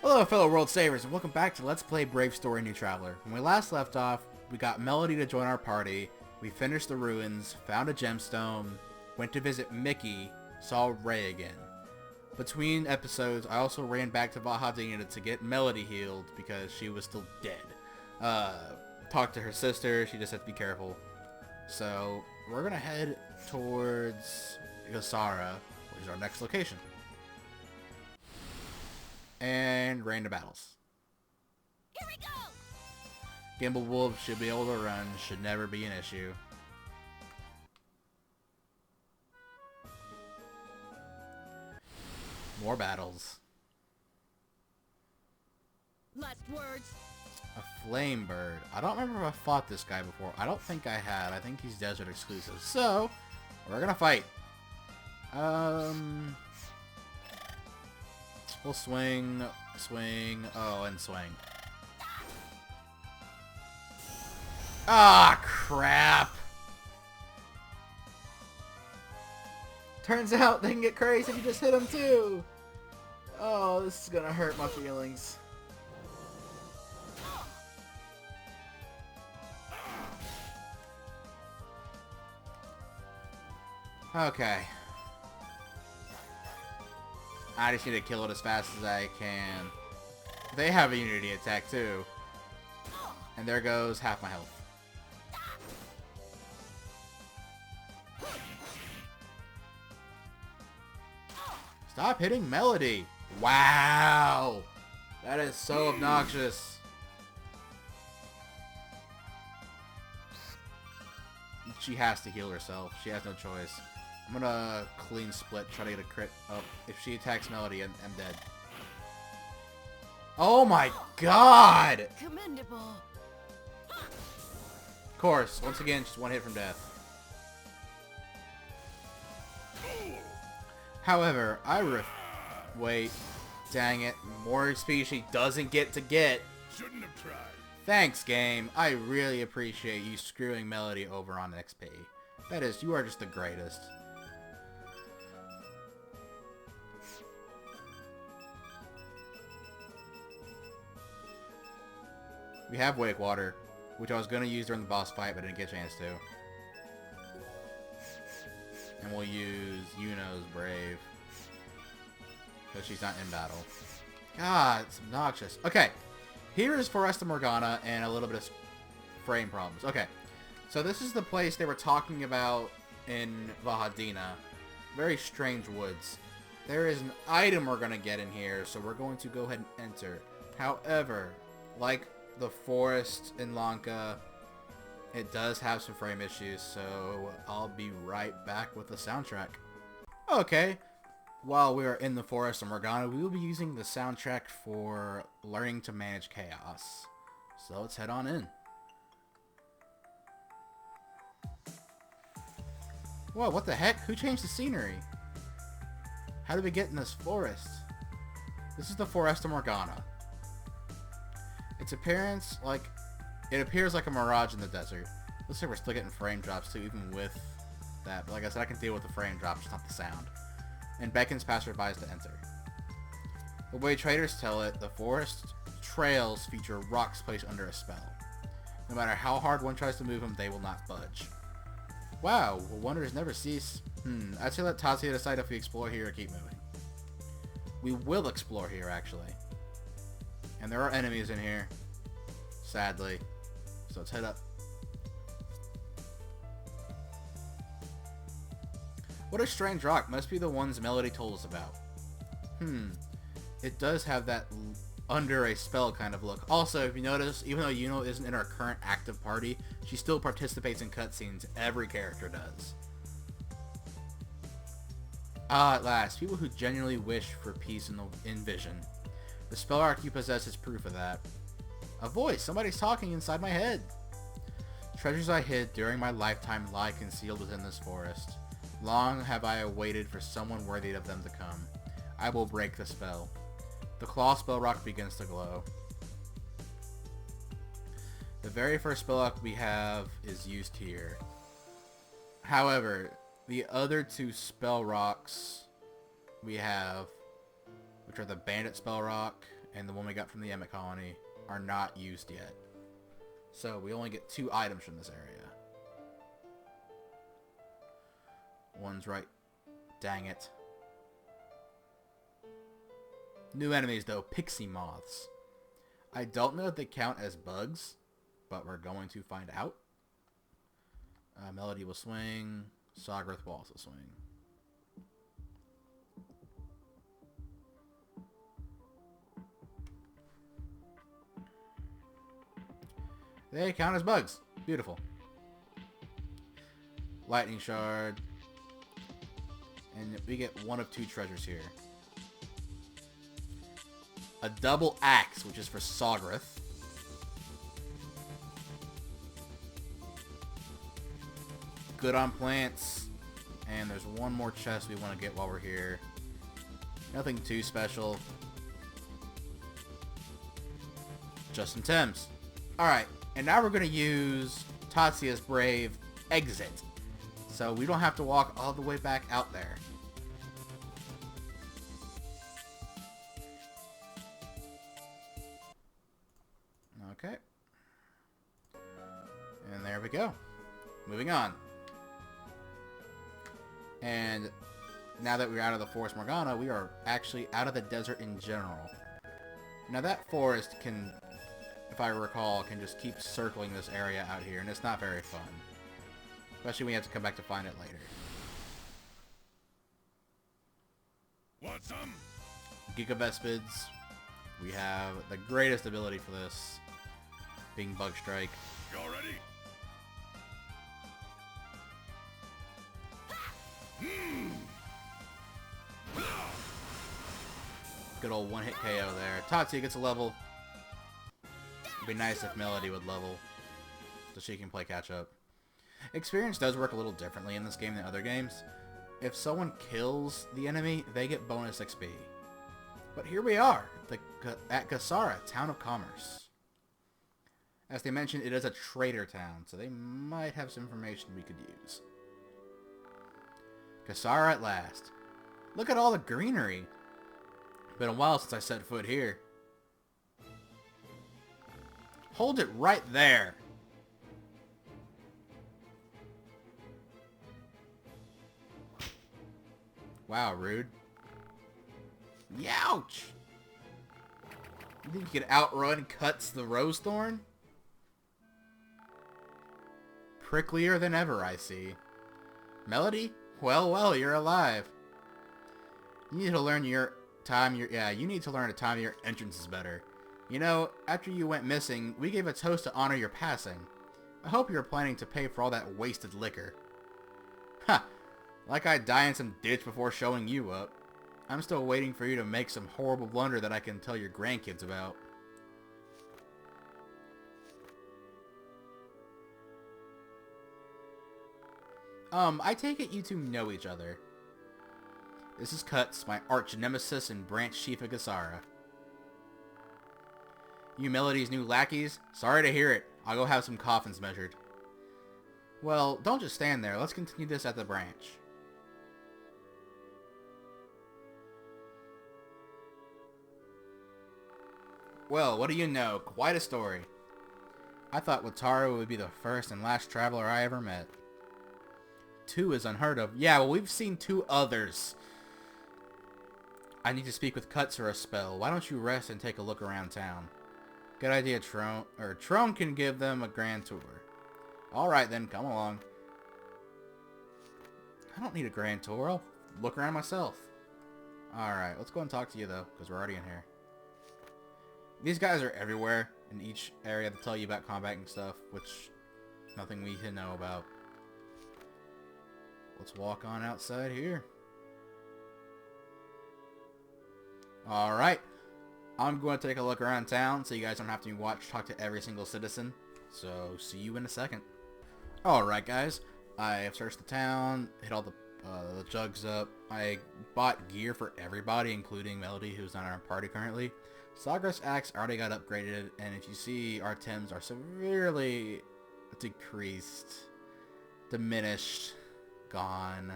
Hello fellow world savers and welcome back to Let's Play Brave Story New Traveler. When we last left off, we got Meladee to join our party, we finished the ruins, found a gemstone, went to visit Mickey, saw Ray again. Between episodes, I also ran back to Valhalla to get Meladee healed because she was still dead. Talked to her sister, she just had to be careful. So, we're gonna head towards Gasara, which is our next location. And random battles. Here we go! Gimbal Wolf should be able to run, should never be an issue. More battles. Last words. A flame bird. I don't remember if I fought this guy before. I don't think I had. I think he's desert exclusive. So, we're gonna fight. We'll swing, and swing. Ah, crap! Turns out they can get crazy if you just hit them too! Oh, this is gonna hurt my feelings. Okay. I just need to kill it as fast as I can. They have a unity attack too. And there goes half my health. Stop hitting Meladee! Wow! That is so obnoxious. She has to heal herself. She has no choice. I'm gonna clean split, try to get a crit. Oh, if she attacks Meladee, I'm dead. Oh my god! Commendable. Of course, once again, just one hit from death. However, wait, dang it, more XP she doesn't get to get. Shouldn't have tried. Thanks, game. I really appreciate you screwing Meladee over on XP. That is, you are just the greatest. We have Wake Water, which I was going to use during the boss fight, but I didn't get a chance to. And we'll use Yuno's Brave, because she's not in battle. God, it's obnoxious. Okay, here is Foresta Morgana and a little bit of frame problems. Okay, so this is the place they were talking about in Valhalla. Very strange woods. There is an item we're going to get in here, so we're going to go ahead and enter. However, like the forest in Lanka, it does have some frame issues, so I'll be right back with the soundtrack. Okay, while we are in the Foresta Morgana, we will be using the soundtrack for learning to manage chaos. So let's head on in. Whoa, what the heck? Who changed the scenery? How did we get in this forest? This is the Foresta Morgana. Its appearance, it appears like a mirage in the desert. Looks like we're still getting frame drops too, even with that. But like I said, I can deal with the frame drops, just not the sound. And beckons passerbys to enter. The way traders tell it, the forest trails feature rocks placed under a spell. No matter how hard one tries to move them, they will not budge. Wow, well, wonders never cease. I'd say let Tatsuya decide if we explore here or keep moving. We will explore here, actually. And there are enemies in here, sadly. So let's head up. What a strange rock. Must be the ones Meladee told us about. It does have that under a spell kind of look. Also, if you notice, even though Yuno isn't in our current active party, she still participates in cutscenes. Every character does. Ah, at last. People who genuinely wish for peace in vision. The spell arc you possess is proof of that. A voice! Somebody's talking inside my head! Treasures I hid during my lifetime lie concealed within this forest. Long have I waited for someone worthy of them to come. I will break the spell. The claw spell rock begins to glow. The very first spell rock we have is used here. However, the other two spell rocks we have, which are the Bandit Spell Rock and the one we got from the Emmett colony are not used yet. So we only get 2 items from this area. One's right. Dang it. New enemies though, pixie moths. I don't know if they count as bugs, but we're going to find out. Meladee will swing. Sogrith will also swing. They count as bugs. Beautiful. Lightning shard. And we get 1 of 2 treasures here. A double axe, which is for Sogrith. Good on plants. And there's 1 more chest we want to get while we're here. Nothing too special. Just some Thames. Alright, and now we're going to use Tatsuya's Brave exit. So we don't have to walk all the way back out there. Okay. And there we go. Moving on. And now that we're out of the Forest Morgana, we are actually out of the desert in general. Now that forest can, if I recall, can just keep circling this area out here, and it's not very fun. Especially when you have to come back to find it later. Want some? Gigavespids. We have the greatest ability for this, being Bug Strike. You all ready? Good old one-hit KO there. Tatsuya gets a level. It'd be nice if Meladee would level, so she can play catch-up. Experience does work a little differently in this game than other games. If someone kills the enemy, they get bonus XP. But here we are, at Gasara, Town of Commerce. As they mentioned, it is a trader town, so they might have some information we could use. Gasara at last. Look at all the greenery. Been a while since I set foot here. Hold it right there. Wow, rude. Youch! You think you could outrun Kutz the Rose Thorn? Pricklier than ever, I see. Meladee? Well, you're alive. You need to learn your time your you need to learn to time your entrances better. You know, after you went missing, we gave a toast to honor your passing. I hope you're planning to pay for all that wasted liquor. Ha! Like I'd die in some ditch before showing you up. I'm still waiting for you to make some horrible blunder that I can tell your grandkids about. I take it you two know each other. This is Kutz, my arch nemesis and branch chief of Gasara. You Meladee's new lackeys? Sorry to hear it. I'll go have some coffins measured. Well, don't just stand there. Let's continue this at the branch. Well, what do you know? Quite a story. I thought Wataru would be the first and last traveler I ever met. 2 is unheard of. Yeah, well, we've seen 2 others. I need to speak with Kutz for a spell. Why don't you rest and take a look around town? Good idea, Trone. Trone can give them a grand tour. Alright then, come along. I don't need a grand tour. I'll look around myself. Alright, let's go and talk to you though, because we're already in here. These guys are everywhere in each area to tell you about combat and stuff, which nothing we can know about. Let's walk on outside here. Alright. I'm going to take a look around town so you guys don't have to talk to every single citizen. So, see you in a second. Alright guys, I have searched the town, hit all the jugs up. I bought gear for everybody, including Meladee, who's not in our party currently. Sogrith's axe already got upgraded, and if you see, our Thames are severely decreased, diminished, gone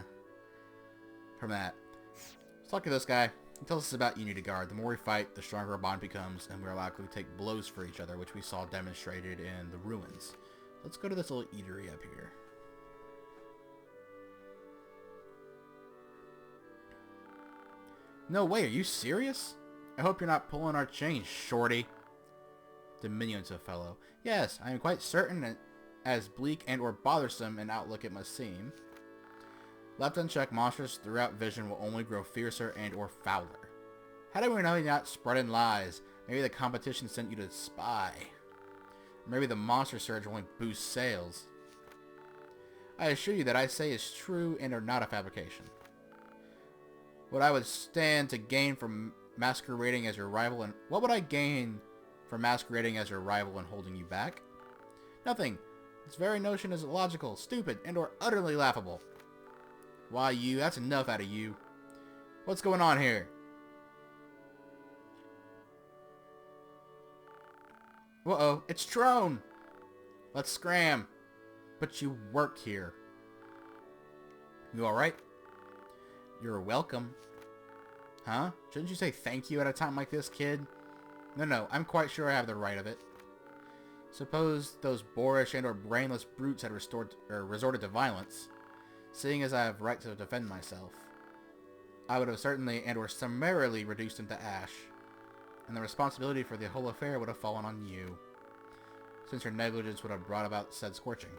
from that. Let's talk to this guy. He tells us about unity guard. The more we fight, the stronger our bond becomes, and we are likely to take blows for each other, which we saw demonstrated in the ruins. Let's go to this little eatery up here. No way, are you serious? I hope you're not pulling our chain, shorty. Diminutive fellow. Yes, I am quite certain that as bleak and or bothersome an outlook it must seem. Left unchecked, monsters throughout vision will only grow fiercer and or fouler. How do we know you're not spreading lies? Maybe the competition sent you to spy. Or maybe the monster surge only boosts sales. I assure you that I say is true and are not a fabrication. What I would stand to gain from masquerading as your rival and what would I gain from masquerading as your rival and holding you back? Nothing. This very notion is illogical, stupid, and or utterly laughable. Why you? That's enough out of you. What's going on here? Uh-oh, it's Trone! Let's scram. But you work here. You alright? You're welcome. Huh? Shouldn't you say thank you at a time like this, kid? No, I'm quite sure I have the right of it. Suppose those boorish and or brainless brutes had resorted to violence. Seeing as I have right to defend myself, I would have certainly and or summarily reduced him to ash, and the responsibility for the whole affair would have fallen on you, since your negligence would have brought about said scorching.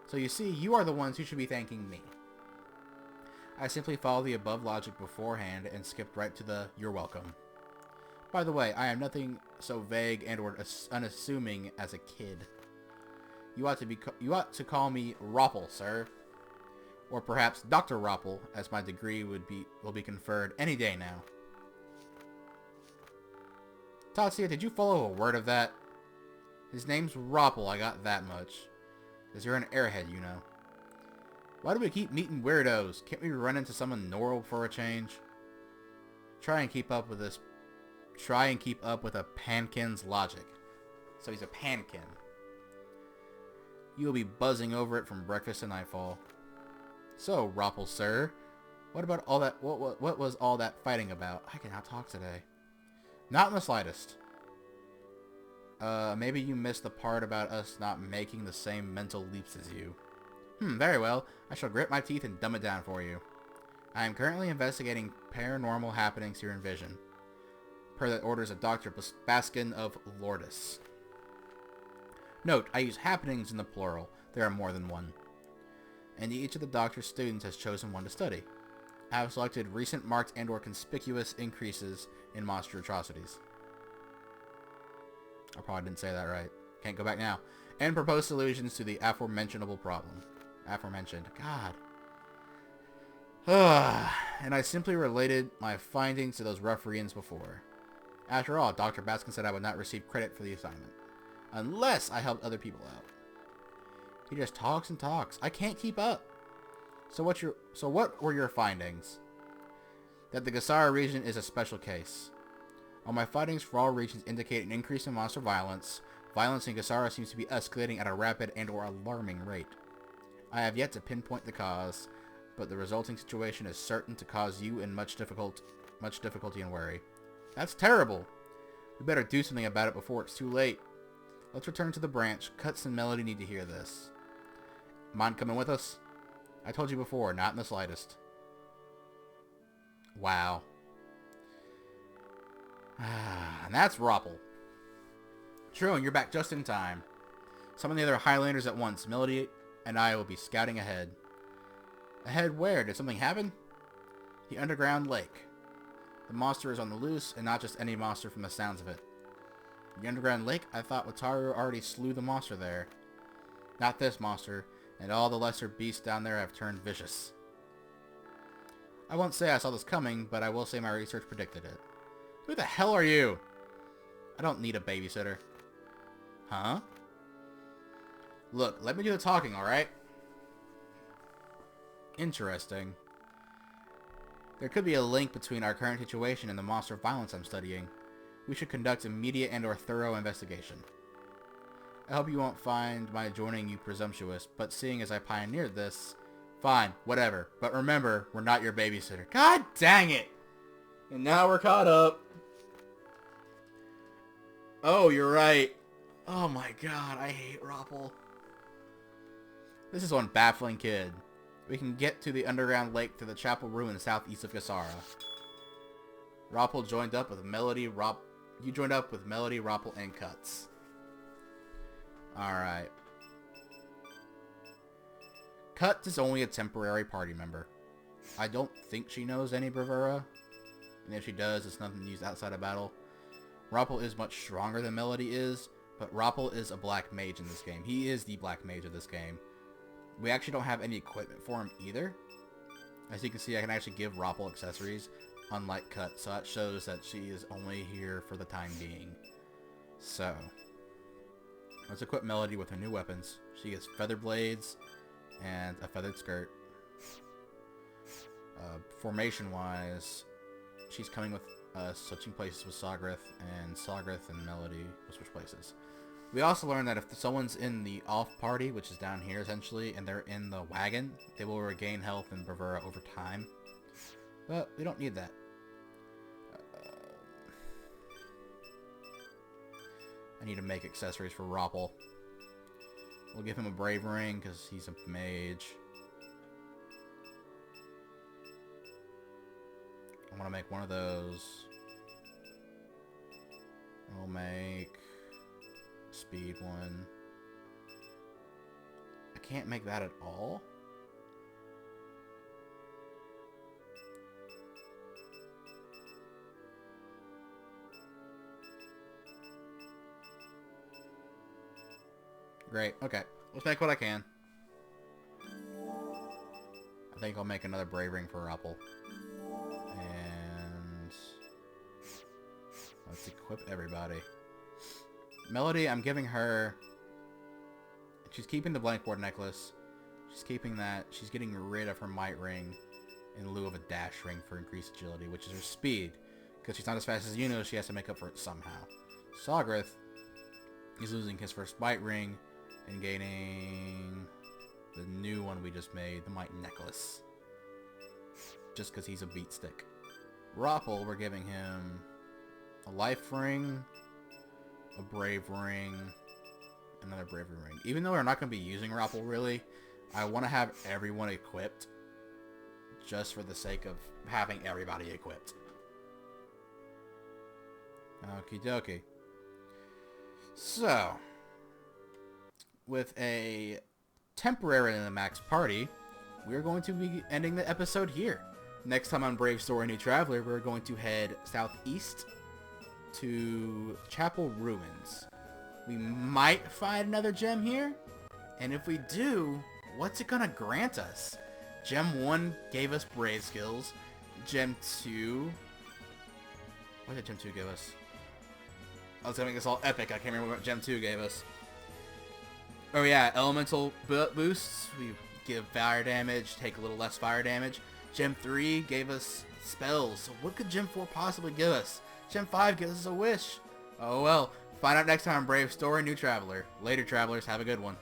So you see, you are the ones who should be thanking me. I simply followed the above logic beforehand and skipped right to the "you're welcome." By the way, I am nothing so vague and or unassuming as a kid. You ought to call me Ropple, sir. Or perhaps Dr. Ropple, as my degree will be conferred any day now. Tatsuya, did you follow a word of that? His name's Ropple, I got that much. Is you're an airhead, you know. Why do we keep meeting weirdos? Can't we run into someone normal for a change? Try and keep up with a pankin's logic. So he's a pankin. You'll be buzzing over it from breakfast to nightfall. So, Ropple, sir, what about all that? What was all that fighting about? I cannot talk today. Not in the slightest. Maybe you missed the part about us not making the same mental leaps as you. Very well. I shall grit my teeth and dumb it down for you. I am currently investigating paranormal happenings here in Vision, per the orders of Dr. Baskin of Lourdes. Note, I use happenings in the plural. There are more than one. And each of the doctor's students has chosen one to study. I have selected recent marked and or conspicuous increases in monster atrocities. I probably didn't say that right. Can't go back now. And propose solutions to the aforementionable problem. Aforementioned. God. And I simply related my findings to those referees before. After all, Dr. Baskin said I would not receive credit for the assignment. Unless I helped other people out. He just talks and talks. I can't keep up. So what were your findings? That the Gasara region is a special case. All my findings for all regions indicate an increase in monster violence. Violence in Gasara seems to be escalating at a rapid and or alarming rate. I have yet to pinpoint the cause, but the resulting situation is certain to cause you in much difficulty and worry. That's terrible. We better do something about it before it's too late. Let's return to the branch. Kutz and Meladee need to hear this. Mind coming with us? I told you before, not in the slightest. Wow. And that's Ropple. True, and you're back just in time. Summon the other Highlanders at once. Meladee and I will be scouting ahead. Ahead where? Did something happen? The underground lake. The monster is on the loose, and not just any monster from the sounds of it. The underground lake? I thought Wataru already slew the monster there. Not this monster, and all the lesser beasts down there have turned vicious. I won't say I saw this coming, but I will say my research predicted it. Who the hell are you? I don't need a babysitter. Huh? Look, let me do the talking, alright? Interesting. There could be a link between our current situation and the monster violence I'm studying. We should conduct immediate and or thorough investigation. I hope you won't find my joining you presumptuous, but seeing as I pioneered this... Fine, whatever. But remember, we're not your babysitter. God dang it! And now we're caught up. Oh, you're right. Oh my god, I hate Ropple. This is one baffling kid. We can get to the underground lake to the chapel ruins southeast of Gasara. Ropple joined up with Meladee, You joined up with Meladee, Ropple, and Kutz. Alright. Kutz is only a temporary party member. I don't think she knows any bravura. And if she does, it's nothing used outside of battle. Ropple is much stronger than Meladee is, but Ropple is a black mage in this game. He is the black mage of this game. We actually don't have any equipment for him either. As you can see, I can actually give Ropple accessories, unlike Kutz, so that shows that she is only here for the time being. So, let's equip Meladee with her new weapons. She gets feather blades and a feathered skirt. Formation-wise, she's coming with switching places with Sogrith, and Sogrith and Meladee will switch places. We also learned that if someone's in the off party, which is down here essentially, and they're in the wagon, they will regain health and bravura over time. But we don't need that. I need to make accessories for Ropple. We'll give him a brave ring because he's a mage. I want to make one of those. We'll make a speed one. I can't make that at all. Great. Okay. Let's make what I can. I think I'll make another brave ring for Ropple. And let's equip everybody. Meladee, I'm giving her... She's keeping the blankboard necklace. She's keeping that. She's getting rid of her might ring in lieu of a dash ring for increased agility, which is her speed. Because she's not as fast as Yuno, she has to make up for it somehow. Sogrith is losing his first might ring and gaining the new one we just made, the might necklace. Just because he's a beat stick. Ropple, we're giving him a life ring, a brave ring, another bravery ring. Even though we're not going to be using Ropple really, I want to have everyone equipped just for the sake of having everybody equipped. Okie dokie. So, with a temporary in the max party, we're going to be ending the episode here. Next time on Brave Story New Traveler, we're going to head southeast to Chapel Ruins. We might find another gem here, and if we do, what's it gonna grant us? Gem 1 gave us Brave skills. Gem 2... What did Gem 2 give us? I was gonna make this all epic. I can't remember what Gem 2 gave us. Oh yeah, elemental boosts. We give fire damage, take a little less fire damage. Gem 3 gave us spells. So what could Gem 4 possibly give us? Gem 5 gives us a wish. Oh well. Find out next time on Brave Story New Traveler. Later, travelers. Have a good one.